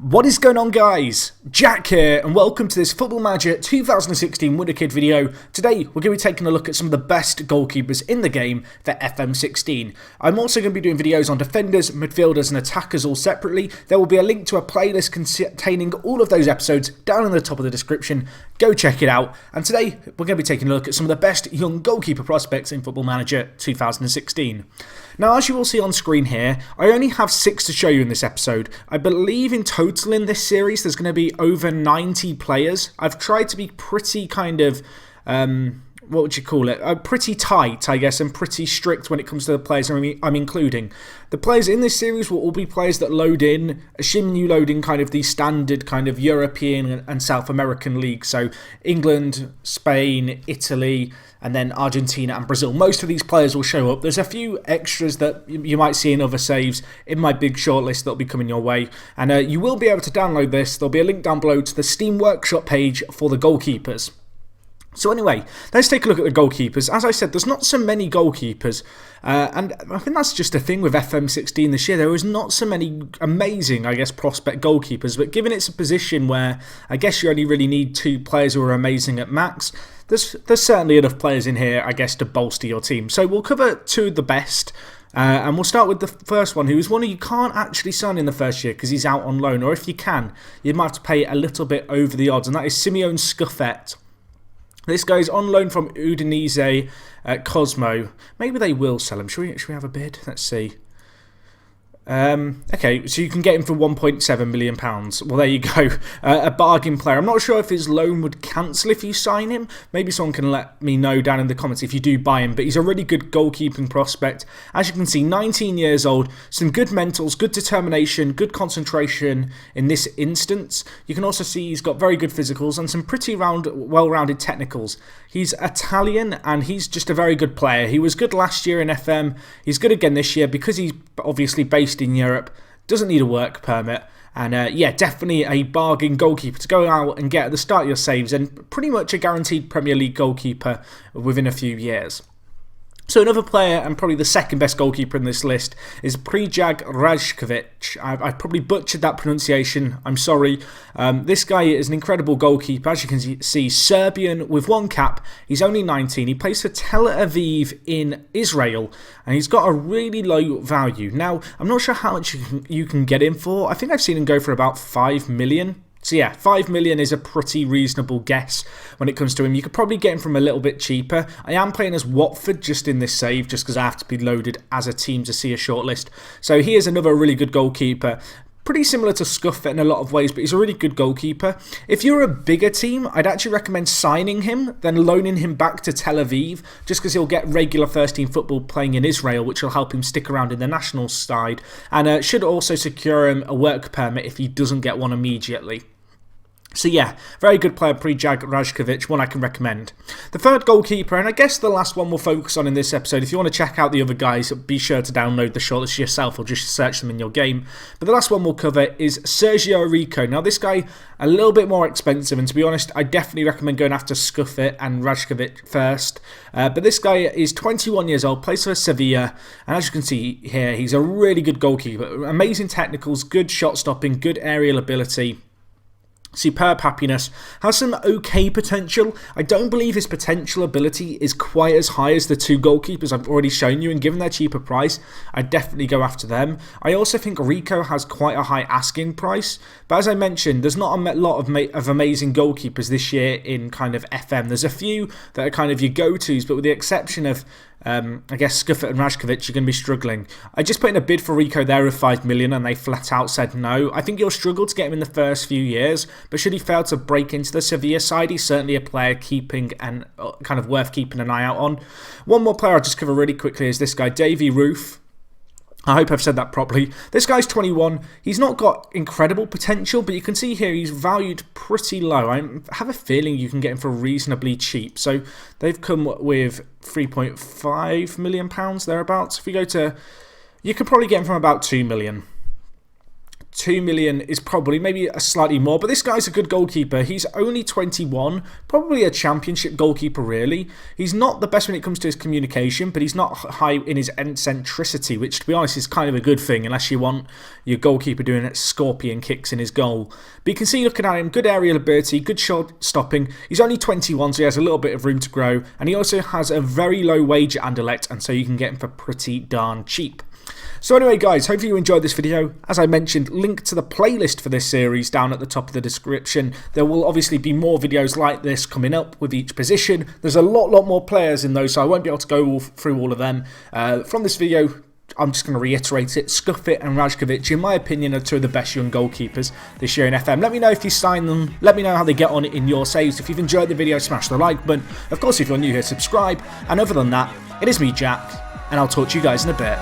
What is going on, guys? Jack here, and welcome to this Football Manager 2016 Wonderkid video. Today, we're going to be taking a look at some of the best goalkeepers in the game for FM16. I'm also going to be doing videos on defenders, midfielders, and attackers all separately. There will be a link to a playlist containing all of those episodes down in the top of the description. Go check it out. And today, we're going to be taking a look at some of the best young goalkeeper prospects in Football Manager 2016. Now, as you will see on screen here, I only have 6 to show you in this episode. I believe in total in this series there's going to be over 90 players. I've tried to be pretty kind of, what would you call it? Pretty tight, I guess, and pretty strict when it comes to the players I'm including. The players in this series will all be players that load in, assuming you load in kind of the standard kind of European and South American leagues. So England, Spain, Italy, and then Argentina and Brazil. Most of these players will show up. There's a few extras that you might see in other saves in my big shortlist that'll be coming your way. And you will be able to download this. There'll be a link down below to the Steam Workshop page for the goalkeepers. So anyway, let's take a look at the goalkeepers. As I said, there's not so many goalkeepers, and I think that's just a thing with FM16 this year. There was not so many amazing, I guess, prospect goalkeepers, but given it's a position where I guess you only really need 2 players who are amazing at max, there's certainly enough players in here, I guess, to bolster your team. So we'll cover 2 of the best. And we'll start with the first one, who is one who you can't actually sign in the first year because he's out on loan, or if you can, you might have to pay a little bit over the odds, and that is Simeon. This guy's on loan from Udinese at Cosmo. Maybe they will sell him. Should we have a bid? Let's see. Okay, so you can get him for £1.7 million. Well, there you go. A bargain player. I'm not sure if his loan would cancel if you sign him. Maybe someone can let me know down in the comments if you do buy him. But he's a really good goalkeeping prospect. As you can see, 19 years old. Some good mentals, good determination, good concentration in this instance. You can also see he's got very good physicals and some pretty well-rounded technicals. He's Italian and he's just a very good player. He was good last year in FM. He's good again this year because he's obviously based in Europe, doesn't need a work permit, and yeah, definitely a bargain goalkeeper to go out and get at the start of your saves, and pretty much a guaranteed Premier League goalkeeper within a few years. So another player, and probably the second best goalkeeper in this list, is Jagar Kovitch. I probably butchered that pronunciation, I'm sorry. This guy is an incredible goalkeeper. As you can see, Serbian with 1 cap. He's only 19. He plays for Tel Aviv in Israel, and he's got a really low value. Now, I'm not sure how much you can get him for. I think I've seen him go for about 5 million. So yeah, 5 million is a pretty reasonable guess when it comes to him. You could probably get him from a little bit cheaper. I am playing as Watford just in this save, just because I have to be loaded as a team to see a shortlist. So he is another really good goalkeeper. Pretty similar to Scuffet in a lot of ways, but he's a really good goalkeeper. If you're a bigger team, I'd actually recommend signing him, then loaning him back to Tel Aviv, just because he'll get regular first-team football playing in Israel, which will help him stick around in the national side, and should also secure him a work permit if he doesn't get one immediately. So yeah, very good player, Jagar Kovitch, one I can recommend. The third goalkeeper, and I guess the last one we'll focus on in this episode. If you want to check out the other guys, be sure to download the shortlist yourself or just search them in your game. But the last one we'll cover is Sergio Rico. Now this guy, a little bit more expensive, and to be honest, I definitely recommend going after Scuffet and Rajkovic first. But this guy is 21 years old, plays for Sevilla, and as you can see here, he's a really good goalkeeper. Amazing technicals, good shot stopping, good aerial ability. Superb happiness, has some okay potential. I don't believe his potential ability is quite as high as the 2 goalkeepers I've already shown you, and given their cheaper price, I'd definitely go after them. I also think Rico has quite a high asking price, but as I mentioned, there's not a lot of amazing goalkeepers this year in kind of FM. There's a few that are kind of your go-tos, but with the exception of I guess Scuffet and Rajkovic, you're going to be struggling. I just put in a bid for Rico there of 5 million and they flat out said no. I think you'll struggle to get him in the first few years, but should he fail to break into the Sevilla side, he's certainly a player keeping and kind of worth keeping an eye out on. One more player I'll just cover really quickly is this guy, Davey Roof. I hope I've said that properly. This guy's 21. He's not got incredible potential, but you can see here he's valued pretty low. I have a feeling you can get him for reasonably cheap. So they've come with £3.5 million thereabouts. If you go to, you could probably get him from about 2 million. 2 million is probably maybe a slightly more, but this guy's a good goalkeeper. He's only 21, probably a championship goalkeeper really. He's not the best when it comes to his communication, but he's not high in his eccentricity, which to be honest is kind of a good thing unless you want your goalkeeper doing scorpion kicks in his goal. But you can see looking at him, good aerial ability, good shot stopping. He's only 21, so he has a little bit of room to grow, and he also has a very low wage at Anderlecht, and so you can get him for pretty darn cheap. So anyway guys, hopefully you enjoyed this video. As I mentioned, link to the playlist for this series down at the top of the description. There will obviously be more videos like this coming up with each position. There's a lot more players in those, so I won't be able to go through all of them. From this video, I'm just going to reiterate it. Fett and Kovitch, in my opinion, are two of the best young goalkeepers this year in FM. Let me know if you sign them. Let me know how they get on in your saves. If you've enjoyed the video, smash the like button. Of course, if you're new here, subscribe. And other than that, it is me, Jack, and I'll talk to you guys in a bit.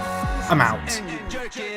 I'm out.